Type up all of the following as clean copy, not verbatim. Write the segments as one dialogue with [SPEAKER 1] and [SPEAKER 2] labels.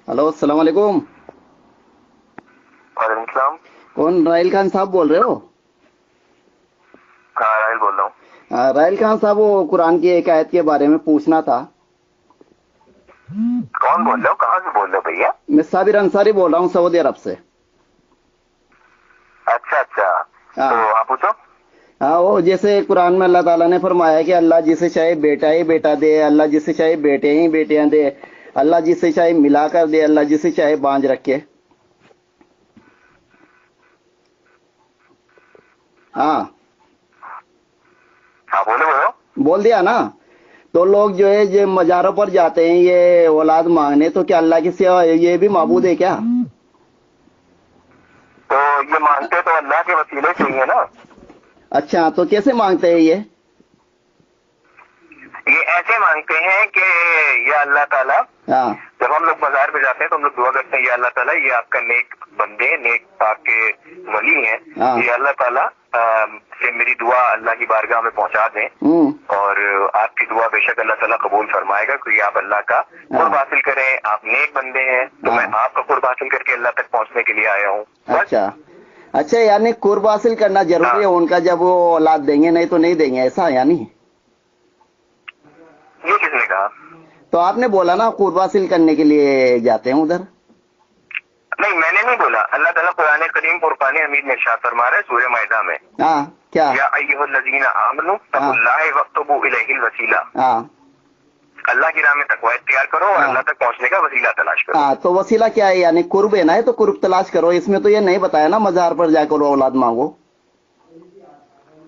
[SPEAKER 1] Hello, अस्सलाम वालेकुम।
[SPEAKER 2] वालेकुम सलाम।
[SPEAKER 1] कौन, राहिल खान साहब बोल रहे हो?
[SPEAKER 2] हाँ, राहिल बोल रहा हूँ।
[SPEAKER 1] राहिल खान साहब, वो कुरान की एक आयत के बारे में पूछना था।
[SPEAKER 2] कौन बोल रहे हो, कहाँ से बोल रहे हो भैया?
[SPEAKER 1] मैं साबिर अंसारी बोल रहा हूँ, सऊदी अरब से।
[SPEAKER 2] अच्छा अच्छा, तो
[SPEAKER 1] हाँ
[SPEAKER 2] आप पूछो।
[SPEAKER 1] हाँ, वो जैसे कुरान में अल्लाह ताला ने फरमाया कि अल्लाह जिसे चाहे बेटा ही बेटा दे, अल्लाह जिसे चाहे बेटे ही बेटियां दे, अल्लाह जिसे चाहे मिला कर दे, अल्लाह जिसे चाहे बांझ रखे। हाँ,
[SPEAKER 2] हाँ बोलो बोलो।
[SPEAKER 1] बोल दिया ना। तो लोग जो है ये मज़ारों पर जाते हैं ये औलाद मांगने, तो क्या अल्लाह की सिवा ये भी माबूद है क्या?
[SPEAKER 2] तो ये मांगते तो अल्लाह के वसीले से ही है ना।
[SPEAKER 1] अच्छा, तो कैसे मांगते हैं
[SPEAKER 2] ये ऐसे मांगते हैं कि या अल्लाह ताला,
[SPEAKER 1] हाँ
[SPEAKER 2] जब हम लोग बाजार पे जाते हैं तो हम लोग दुआ करते हैं, या अल्लाह ताला ये आपका नेक बंदे, नेक पाक के वली हैं,
[SPEAKER 1] हाँ।
[SPEAKER 2] ये अल्लाह ताला से मेरी दुआ अल्लाह की बारगाह में पहुंचा दें, और आपकी दुआ बेशक अल्लाह ताला कबूल फरमाएगा, क्योंकि आप अल्लाह का कुर्ब हासिल करें, आप नेक बंदे हैं, तो मैं आपका कुर्ब हासिल करके अल्लाह तक पहुंचने के लिए आया हूँ।
[SPEAKER 1] अच्छा अच्छा, यानी कुर्ब हासिल करना जरूरी है उनका, जब वो औलाद देंगे नहीं तो नहीं देंगे, ऐसा यानी?
[SPEAKER 2] ये किसने कहा?
[SPEAKER 1] तो आपने बोला ना कुर्ब हासिल करने के लिए जाते हैं उधर।
[SPEAKER 2] नहीं, मैंने नहीं बोला। अल्लाह ताला कुरान करीम फुरकान हमीद में इरशाद फरमा रहा है सूरह माइदा में,
[SPEAKER 1] हाँ क्या?
[SPEAKER 2] या अय्युहल्लज़ीना आमनू तक़ुल्लाह वब्तगू इलैहिल वसीला।
[SPEAKER 1] हाँ
[SPEAKER 2] अल्लाह की राह में तकवा इख्तियार करो और अल्लाह तक पहुंचने का वसीला तलाश करो।
[SPEAKER 1] हाँ, तो वसीला क्या है? यानी कुर्ब है ना, तो कुर्ब तलाश करो। इसमें तो ये नहीं बताया ना मजार पर जाकर औलाद मांगो।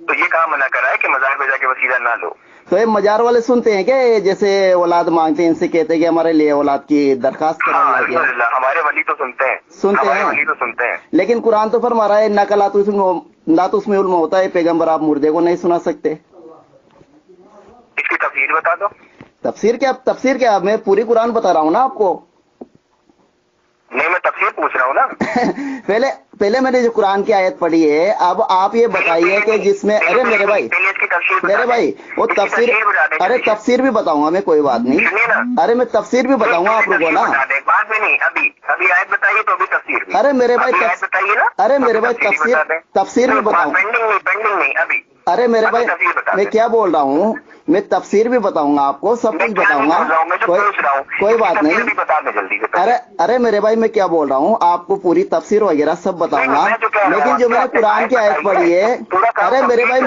[SPEAKER 2] तो ये कहाँ मना करा है कि मजार पे जाके वसीला ना लो?
[SPEAKER 1] तो ये मजार वाले सुनते हैं क्या, जैसे औलाद मांगते हैं इनसे कहते हैं कि हमारे लिए औलाद की दरखास्त करो।
[SPEAKER 2] हाँ, अल्हम्दुलिल्लाह, हमारे वली तो सुनते हैं, हमारे वली तो सुनते हैं।
[SPEAKER 1] लेकिन कुरान तो फरमा रहा है नकल लातुस्मिउल उल्म होता है, पैगंबर आप मुर्दे को नहीं सुना सकते।
[SPEAKER 2] इसकी तफसीर बता दो।
[SPEAKER 1] तफसीर क्या? मैं पूरी कुरान बता रहा हूँ ना आपको।
[SPEAKER 2] नहीं, मैं तफसीर पूछ रहा हूँ ना।
[SPEAKER 1] पहले मैंने जो कुरान की आयत पढ़ी है, अब आप ये बताइए कि जिसमें, अरे मेरे भाई वो तफसीर, अरे तफसीर भी बताऊंगा मैं, कोई बात नहीं। अरे मैं तफसीर भी बताऊंगा, आप रुको ना।
[SPEAKER 2] बाद में नहीं, अभी अभी आयत बताइए तो अभी तफसीर भी।
[SPEAKER 1] अरे मेरे भाई
[SPEAKER 2] बताइए ना।
[SPEAKER 1] अरे मेरे भाई तफसीर भी बताऊंगा।
[SPEAKER 2] पेंडिंग नहीं अभी।
[SPEAKER 1] अरे मेरे भाई, मैं क्या बोल रहा हूँ, मैं तफसीर भी बताऊंगा आपको, सब कुछ बताऊंगा, कोई बात नहीं। अरे मेरे भाई, मैं क्या बोल रहा हूँ, आपको पूरी तफसीर वगैरह सब बताऊंगा, लेकिन जो मैंने कुरान की आयत पढ़ी है, अरे मेरे भाई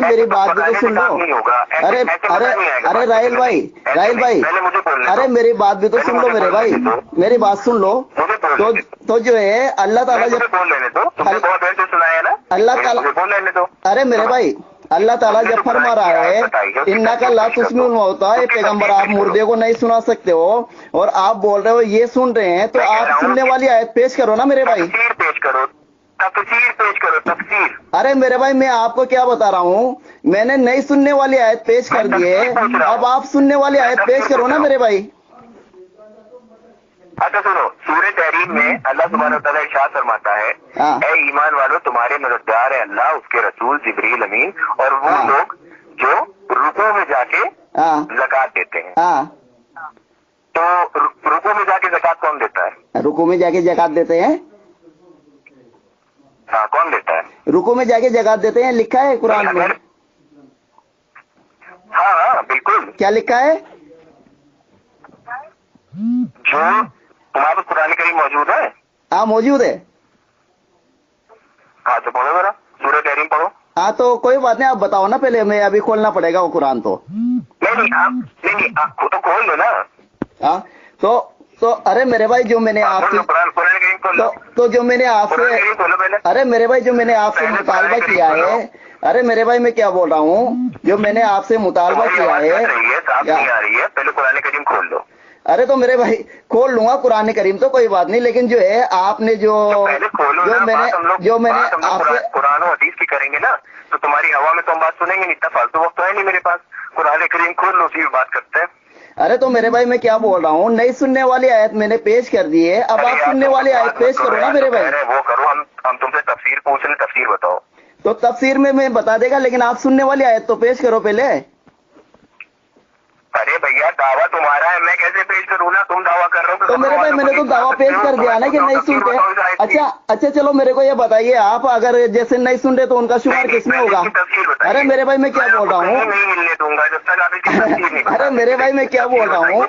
[SPEAKER 1] मेरी बात भी तो सुन लो। अरे अरे अरे राहिल भाई, अरे मेरी बात भी तो सुन लो मेरे भाई, मेरी बात सुन लो। तो जो है अल्लाह ताला जब अल्लाह ताला, अरे मेरे भाई, अल्लाह ताला जब फरमा रहा है इन्ना का ला तुस्मिउल मौता है, पैगंबर आप मुर्दे को नहीं सुना सकते हो, और आप बोल रहे हो ये सुन रहे हैं, तो आप सुनने वाली आयत पेश करो ना मेरे भाई।
[SPEAKER 2] तफसीर पेश करो, तफसीर।
[SPEAKER 1] अरे मेरे भाई, मैं आपको क्या बता रहा हूँ, मैंने नहीं सुनने वाली आयत पेश कर दी है, अब आप सुनने वाली आयत पेश करो ना मेरे भाई।
[SPEAKER 2] अच्छा सुनो, सूरह तहरीम में अल्लाह सुब्हानहू व तआला इरशाद फरमाता है, ऐ ईमान वालों, तुम्हारे मददगार है अल्लाह, उसके रसूल जिब्रील अमीन, और वो लोग जो रुकू में जाके ज़कात देते हैं। तो रुकू में जाके ज़कात कौन देता है?
[SPEAKER 1] रुकू में जाके ज़कात देते हैं?
[SPEAKER 2] हाँ, कौन देता है?
[SPEAKER 1] रुकू में जाके ज़कात देते हैं, लिखा है कुरान में।
[SPEAKER 2] हाँ हाँ बिल्कुल।
[SPEAKER 1] क्या लिखा है?
[SPEAKER 2] जो तुम्हारे कुरान करीम मौजूद है?
[SPEAKER 1] हाँ मौजूद है।
[SPEAKER 2] हाँ तो पढ़ो जरा, सूरह तहरीम पढ़ो।
[SPEAKER 1] हाँ तो कोई बात नहीं, आप बताओ ना पहले, मैं अभी खोलना पड़ेगा वो कुरान तो।
[SPEAKER 2] नहीं आप तो खोल लो ना।
[SPEAKER 1] हाँ तो अरे मेरे भाई, जो मैंने आपसे तो जो मैंने आपसे, अरे मेरे भाई, जो मैंने आपसे मुतालबा किया है, अरे मेरे भाई मैं क्या बोल रहा हूँ, जो मैंने आपसे मुतालबा किया है,
[SPEAKER 2] पहले कुरान करीम खोल लो।
[SPEAKER 1] अरे तो मेरे भाई खोल लूंगा कुरान करीम, तो कोई बात नहीं, लेकिन जो है आपने जो मैंने आपसे
[SPEAKER 2] कुरान और हदीस की करेंगे ना, तो तुम्हारी हवा में तो हम बात सुनेंगे नहीं, इतना फालतू वक्त तो है नहीं मेरे पास। कुरान करीम खोल लो, उसी में बात करते हैं।
[SPEAKER 1] अरे तो मेरे भाई मैं क्या बोल रहा हूँ, नहीं सुनने वाली आयत मैंने पेश कर दी है, अब आप सुनने वाली आयत पेश करो ना मेरे भाई।
[SPEAKER 2] वो करो, हम तुमसे तफसीर पूछ रहे, तफसीर बताओ।
[SPEAKER 1] तो तफसीर में मैं बता देगा, लेकिन आप सुनने वाली आयत तो पेश करो पहले।
[SPEAKER 2] अरे भैया, दावा तुम्हारा है, मैं कैसे पेश करूँ ना? तुम दावा कर रहे हो कि
[SPEAKER 1] तो मेरे भाई मैंने तो दावा पेश कर दिया ना कि नहीं सुनते। अच्छा चलो मेरे को ये बताइए आप, अगर जैसे नहीं सुन रहे तो उनका शुमार किसमें होगा? अरे मेरे भाई मैं क्या बोल रहा हूँ, अरे मेरे भाई मैं क्या बोल रहा हूँ,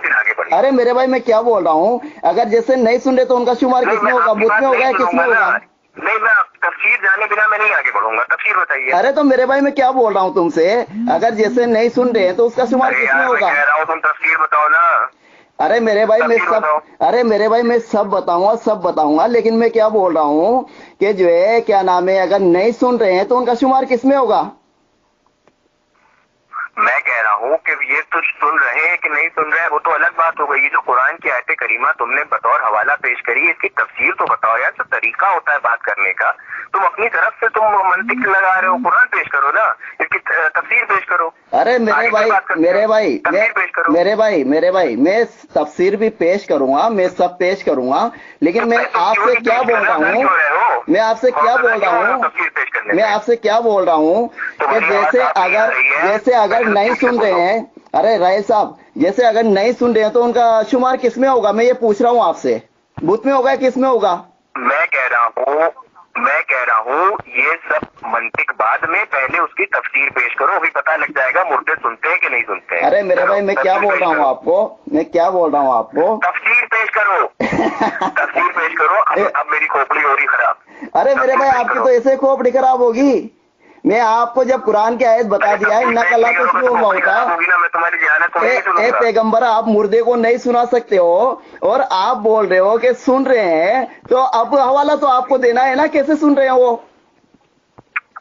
[SPEAKER 1] अरे मेरे भाई मैं क्या बोल रहा हूँ, अगर जैसे नहीं सुन रहे तो उनका शुमार किसमें होगा? बुत में होगा या किसमें होगा?
[SPEAKER 2] नहीं, मैं तफसीर जाने बिना मैं नहीं आगे बढ़ूंगा, तफसीर बताइए।
[SPEAKER 1] अरे तो मेरे भाई मैं क्या बोल रहा हूँ तुमसे, अगर जैसे नहीं सुन रहे तो उसका शुमार किसमें होगा?
[SPEAKER 2] कह रहा हूँ तुम तफसीर बताओ ना।
[SPEAKER 1] अरे मेरे भाई मैं सब, अरे मेरे भाई मैं सब बताऊंगा, लेकिन मैं क्या बोल रहा हूँ कि जो है क्या नाम है, अगर नहीं सुन रहे हैं तो उनका शुमार किसमें होगा?
[SPEAKER 2] मैं कह रहा हूँ कि ये तो सुन रहे हैं कि नहीं सुन रहे हैं वो तो अलग बात हो गई। ये जो कुरान की आयत करीमा तुमने बतौर हवाला पेश करी, इसकी तफसीर तो बताओ यार। जो तरीका होता है बात करने का, तुम अपनी तरफ से तुम मंतिक लगा रहे हो। कुरान पेश करो ना, इसकी तफसीर पेश करो।
[SPEAKER 1] अरे मेरे भाई मैं तफसीर भी पेश करूंगा, मैं सब पेश करूंगा, लेकिन मैं आपसे क्या बोल रहा हूँ, मैं आपसे क्या बोल रहा हूँ, मैं आपसे क्या बोल रहा हूँ कि जैसे अगर नहीं सुन रहे हैं, अरे राय साहब जैसे अगर नहीं सुन रहे हैं तो उनका शुमार किसमें होगा? मैं ये पूछ रहा हूँ आपसे, बुत में होगा किसमें होगा?
[SPEAKER 2] मैं कह रहा हूँ ये सब मंतिक बाद में, पहले उसकी तफसीर पेश करो, अभी पता लग जाएगा मुर्दे सुनते हैं कि नहीं सुनते हैं।
[SPEAKER 1] अरे मेरे भाई मैं क्या बोल रहा हूँ आपको,
[SPEAKER 2] तफसीर पेश करो। तफसीर पेश करो। अब मेरी खोपड़ी हो रही खराब।
[SPEAKER 1] अरे मेरे भाई आपकी तो ऐसे खोपड़ी खराब होगी। मैं आपको जब कुरान की आयत बता दिया है इन्ना कल्ला कुछ नहीं होता है, पैगंबर आप मुर्दे को नहीं सुना सकते हो और आप बोल रहे हो कि सुन रहे हैं, तो अब हवाला तो आपको देना है ना, कैसे सुन रहे हैं वो?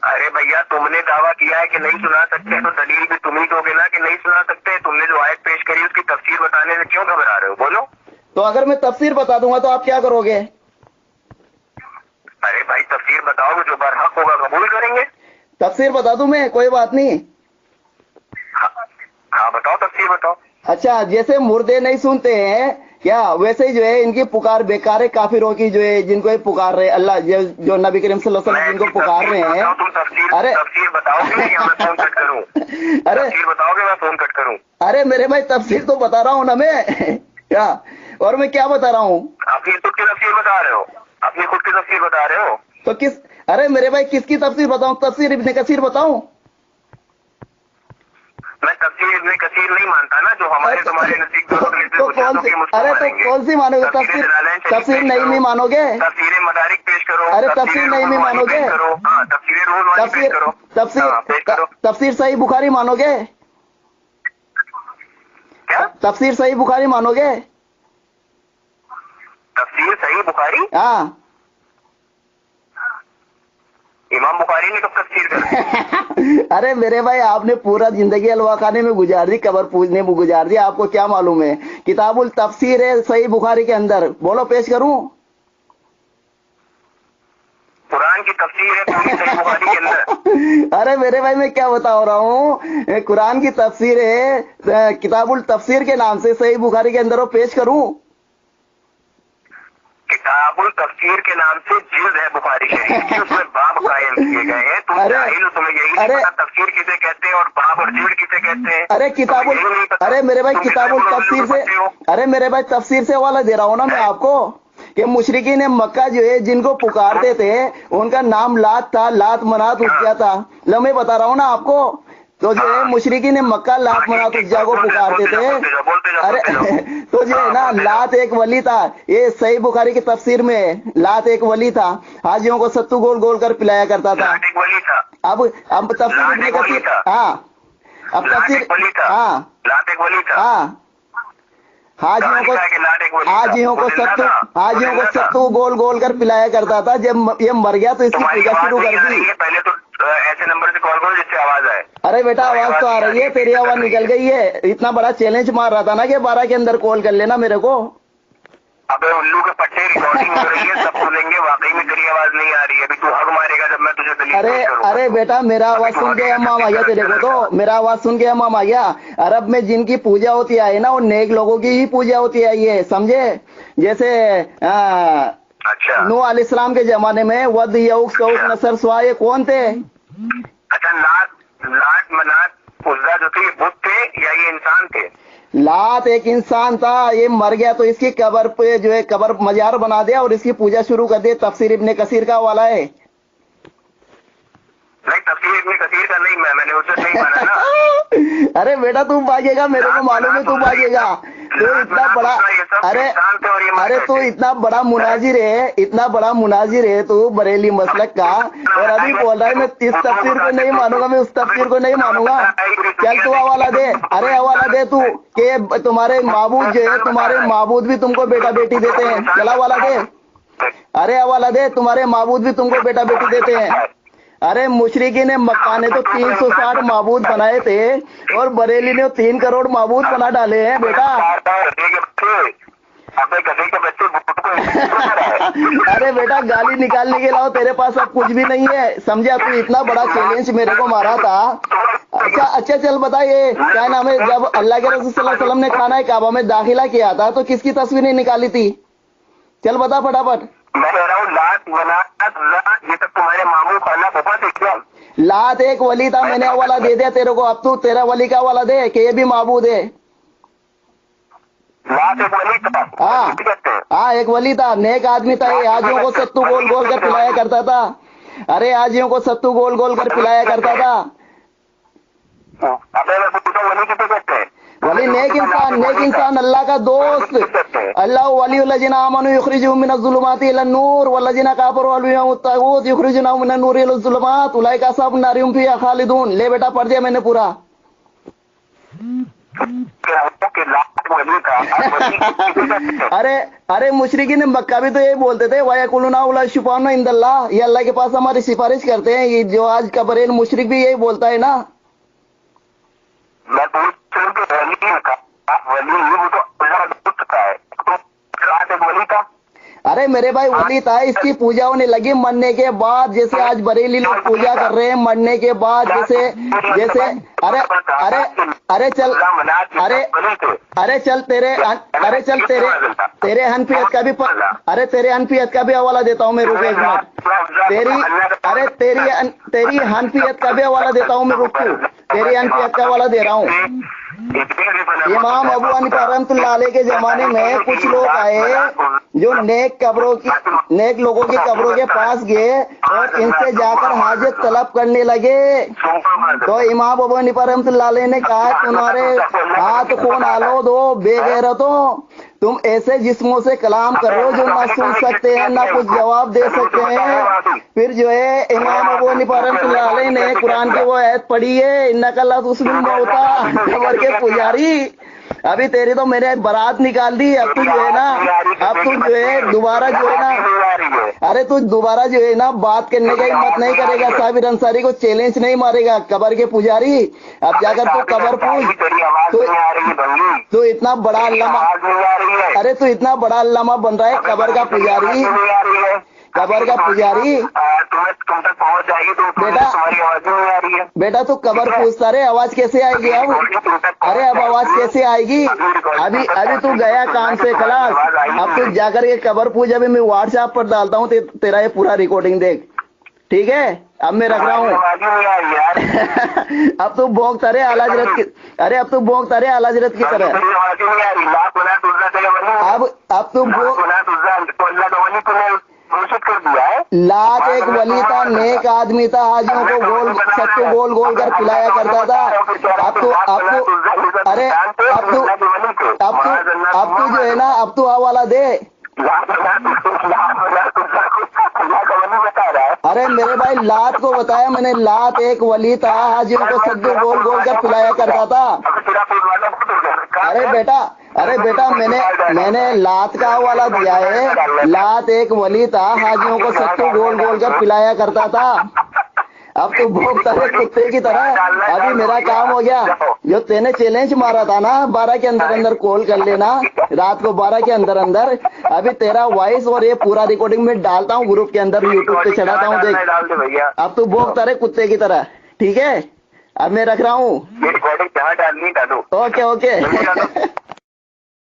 [SPEAKER 2] अरे भैया तुमने दावा किया है कि नहीं सुना सकते, तो दलील भी तुम ही दोगे ना कि नहीं सुना सकते। तुमने जो आयत पेश करी उसकी तफसीर बताने से क्यों घबरा रहे हो? बोलो।
[SPEAKER 1] तो अगर मैं तफसीर बता दूंगा तो आप क्या करोगे?
[SPEAKER 2] अरे भाई तफसीर बताओगे, जो बरहक होगा कबूल करेंगे।
[SPEAKER 1] तफसीर बता दूं मैं, कोई बात नहीं।
[SPEAKER 2] हाँ बताओ, तफसीर बताओ।
[SPEAKER 1] अच्छा जैसे मुर्दे नहीं सुनते हैं क्या, वैसे ही जो है इनकी पुकार बेकार है, काफिरों की जो है जिनको पुकार रहे अल्लाह, जो नबी करीम सल्लल्लाहु अलैहि वसल्लम जिनको पुकार रहे हैं।
[SPEAKER 2] अरे तफसीर बताओगे या मैं फोन कट करूं?
[SPEAKER 1] अरे
[SPEAKER 2] तफसीर बताओगे मैं फोन कट करूं?
[SPEAKER 1] अरे मेरे भाई तफसीर तो बता रहा हूँ ना मैं क्या, और मैं क्या बता रहा हूँ?
[SPEAKER 2] अपनी खुद की तफसीर बता रहे हो, अपनी खुद की तफसीर बता रहे हो
[SPEAKER 1] तो किस, अरे मेरे भाई किसकी तफसीर बताऊं? तफसीर इब्ने कसीर बताऊं?
[SPEAKER 2] मैं तफसीर इब्ने कसीर नहीं मानता ना, जो हमारे तुम्हारे नसीब
[SPEAKER 1] तो कौन सी मानोगे? तफसीर नहीं मानोगे?
[SPEAKER 2] तफसीर मदारिक पेश करो।
[SPEAKER 1] अरे तफसीर नहीं मानोगे? तफसीर सही बुखारी मानोगे?
[SPEAKER 2] क्या
[SPEAKER 1] तफसीर सही बुखारी मानोगे?
[SPEAKER 2] तफसीर सही बुखारी?
[SPEAKER 1] हाँ
[SPEAKER 2] इमाम बुखारी ने कब तफसीर करी?
[SPEAKER 1] अरे मेरे भाई आपने पूरा जिंदगी हलवा खाने में गुजार दी, कबर पूजने में गुजार दी, आपको क्या मालूम है? किताबुल तफसीर है सही बुखारी के अंदर, बोलो पेश करूं?
[SPEAKER 2] कुरान की तफसीर है पूरी सही बुखारी के अंदर।
[SPEAKER 1] अरे मेरे भाई मैं क्या बता रहा हूँ, कुरान की तफसीर है किताबुल तफसीर के नाम से सही बुखारी के अंदर, वो पेश करूं?
[SPEAKER 2] किताबुल तफसीर के नाम से जिल्द है बुखारी शरीफ की, उसमें बाब कायम किए गए हैं। तुम जाहिल हो, तुम्हें यही नहीं पता तफसीर किसे कहते हैं और बाब और जिल्द किसे कहते हैं।
[SPEAKER 1] अरे किताबुल, अरे मेरे भाई किताबुल तफसीर से, अरे मेरे भाई तफसीर से हवाला दे रहा हूँ ना मैं आपको कि मुशरिकीन मक्का जो है जिनको पुकारते थे उनका नाम लात था, लात मनात उज्जा था। लो मैं बता रहा हूँ ना आपको, तो जो है मुशरिकीन मक्का लात मनात उज्जा को पुकारते थे। अरे तो जो है ना लात एक वली था, ये सही बुखारी की तफसीर में लात एक वली था, हाजियों को सत्तू गोल गोल कर पिलाया करता था। अब तफसीर इब्ने कसीर, हाँ अब तफसीर, हाँ हाँ हाजियों को सत्तू गोल गोल कर पिलाया करता था। जब ये मर गया तो इसकी पूजा शुरू कर दी।
[SPEAKER 2] पहले तो ऐसे नंबर से कॉल करो जिससे आवाज आए।
[SPEAKER 1] अरे बेटा आवाज तो आ रही है, तेरी आवाज निकल गई है। इतना बड़ा चैलेंज मार रहा था ना कि 12 के अंदर कॉल कर लेना मेरे को।
[SPEAKER 2] अबे उल्लू के पट्टे, रिकॉर्डिंग हो रही है, सब सुनेंगे, वाकई में तेरी आवाज नहीं आ रही है। अभी तू हक मारेगा जब मैं तुझे दलील
[SPEAKER 1] अरे बेटा मेरा आवाज सुन के अम्माम आ गया तेरे को, तो मेरा आवाज सुन के अम्माम आ गया। अरब में जिनकी पूजा होती है ना, वो नेक लोगों की ही पूजा होती है, ये समझे? जैसे
[SPEAKER 2] अच्छा
[SPEAKER 1] नूह अलैहिस्सलाम के जमाने में वद यऊक सऊक नसर सुआ, ये कौन थे?
[SPEAKER 2] अच्छा लात मनात उज्जा जो थे, ये बुत थे या ये इंसान थे?
[SPEAKER 1] लात एक इंसान था, ये मर गया तो इसकी कब्र पे जो है कब्र मजार बना दिया और इसकी पूजा शुरू कर दी। तफसीर इब्ने कसीर का वाला है।
[SPEAKER 2] नहीं, तफसीर इब्ने कसीर का नहीं, मैंने उसे नहीं माना ना।
[SPEAKER 1] अरे बेटा तू भागेगा, मेरे को मालूम है तू भागेगा। तू इतना बड़ा, अरे तू इतना बड़ा मुनाजिर है, इतना बड़ा मुनाजिर है तू बरेली मसलक का, और अभी बोल रहा है मैं इस तफसीर को नहीं मानूंगा, मैं उस तफसीर को नहीं मानूंगा। चल तू हवाला दे, अरे हवाला दे तू के तुम्हारे माबूद जो है, तुम्हारे माबूद भी तुमको बेटा बेटी देते हैं। चला हवाला दे, अरे हवाला दे, तुम्हारे माबूद भी तुमको बेटा बेटी देते हैं। अरे मुशरिकी ने मक्का ने तो 360 माबूद बनाए थे और बरेली ने 3 करोड़ माबूद बना डाले हैं बेटा। अरे बेटा गाली निकालने के अलावा तेरे पास अब कुछ भी नहीं है, समझा? तू इतना बड़ा चैलेंज मेरे को मारा था। अच्छा चल बता, ये क्या नाम है, जब अल्लाह के रसूल सल्लल्लाहु अलैहि वसल्लम ने खाना काबा में दाखिला किया था तो किसकी तस्वीरें निकाली थी? चल बता फटाफट।
[SPEAKER 2] मैं कह रहा हूँ लात ये सब तुम्हारे मामू खाना बहुत है क्या?
[SPEAKER 1] लात एक वली था, मैंने हवाला दे दिया तेरे को, अब तू तेरा वली का हवाला दे कि ये भी माबूद है।
[SPEAKER 2] लात एक वली था?
[SPEAKER 1] हाँ एक वली था, नेक आदमी था, ये हाजियों को सत्तू गोल गोल कर पिलाया करता था। अरे हाजियों को सत्तू गोल गोल कर पिलाया करता था।
[SPEAKER 2] वली किसे कहते हैं?
[SPEAKER 1] वली नेक इंसान, अल्लाह का दोस्त। अल्लाह वलियुल्लज़ीना आमनू युखरिजुहुम मिनज़्ज़ुलुमाति इलन-नूर वल्लज़ीना काफ़रू वलियुहुमुत-तागूत युखरिजुनहुम मिनन-नूरि इलज़-ज़ुलुमात उलाइका अस्हाबुन नारि हुम फ़ीहा ख़ालिदून। ले बेटा पढ़ दिया मैंने पूरा। अरे मुशरिकी ने मक्का भी तो ये बोलते थे, वयकुलूना उला शुफ़ाअना इंदल्लाह, ये अल्लाह के पास हमारी सिफारिश करते हैं। ये जो आज का बरेल मुशरिक भी यही बोलता है ना। अरे मेरे भाई वली था, इसकी पूजा होने लगी मरने के बाद, जैसे आज बरेली लोग पूजा कर रहे हैं मरने के बाद, जैसे अरे चल तेरे हनफियत का भी तेरे हनफियत का भी हवाला देता हूँ मैं, रुक एक मिनट। तेरी हनफियत का भी हवाला देता हूँ मैं, रुक तेरी हनफियत का हवाला दे रहा हूँ। इमाम अबू हनीफा रहमतुल्लाह अलैह के जमाने में कुछ लोग आए जो नेक लोगों की कब्रों के पास गए और इनसे जाकर हाजत तलब करने लगे। तो इमाम अबू हनीफा रहमतुल्लाह अलैह ने कहा तुम्हारे हाथ खून आलो दो बेगैरतों, तुम ऐसे जिस्मों से कलाम कर रहे हो जो ना सुन सकते हैं ना कुछ जवाब दे सकते हैं। फिर जो है इमाम अबू हनीफा रहमतुल्लाह अलैह ने कुरान की वो आयत पढ़ी है, इन्नका ला तुस्मिल मौता, कब्र के पुजारी। अभी तेरी तो मैंने बारात निकाल दी, अब तू जो है दोबारा जो है ना, अरे तू दोबारा जो है ना बात करने का हिम्मत नहीं करेगा, साबिर अंसारी को चैलेंज नहीं मारेगा, कब्र के पुजारी। अब जाकर तू कब्र पूछ, तू इतना बड़ा अल्लामा, अरे तू इतना बड़ा अल्लामा बन रहा है, कब्र का पुजारी, कब्र का पुजारी। बेटा तू कब्र पूछता रहे, आवाज कैसे आएगी अब? अरे अब आवाज कैसे आएगी? अभी तू गया काम से खलास, अब तू जाकर के कब्र पूछ। अभी मैं व्हाट्सएप पर डालता हूँ तेरा ये पूरा रिकॉर्डिंग देख, ठीक है? अब मैं रख रहा हूँ। अब तू भोंकता रहे आला हज़रत की, अरे अब तू भोंकता रहे आला हज़रत की तरह। अब तू
[SPEAKER 2] कर दिया है।
[SPEAKER 1] लात एक वली था, नेक आदमी था, हाजियों को सत्तू गोल गोल कर पिलाया करता था। अब तू जो है ना, अब तू हवाला दे। अरे मेरे भाई लात को बताया मैंने, लात एक वली था, हाजियों को सत्तू गोल गोल कर पिलाया करता था। अरे बेटा मैंने लात का हवाला दिया है। लात एक वली था, हाजियों को सत्तू गोल गोल कर पिलाया करता था। अब तो भोगता है कुत्ते की तरह। अभी मेरा काम हो गया। जो तेने चैलेंज मारा था ना 12 के अंदर कॉल कर लेना, रात को 12 के अंदर। अभी तेरा वॉइस और ये पूरा रिकॉर्डिंग में डालता हूँ ग्रुप के अंदर, यूट्यूब पे चढ़ाता हूँ, देख। अब तू भोगता रहे कुत्ते की तरह, ठीक है? अब मैं रख रहा हूँ।
[SPEAKER 2] रिकॉर्डिंग जहाँ डालनी डालो।
[SPEAKER 1] ओके।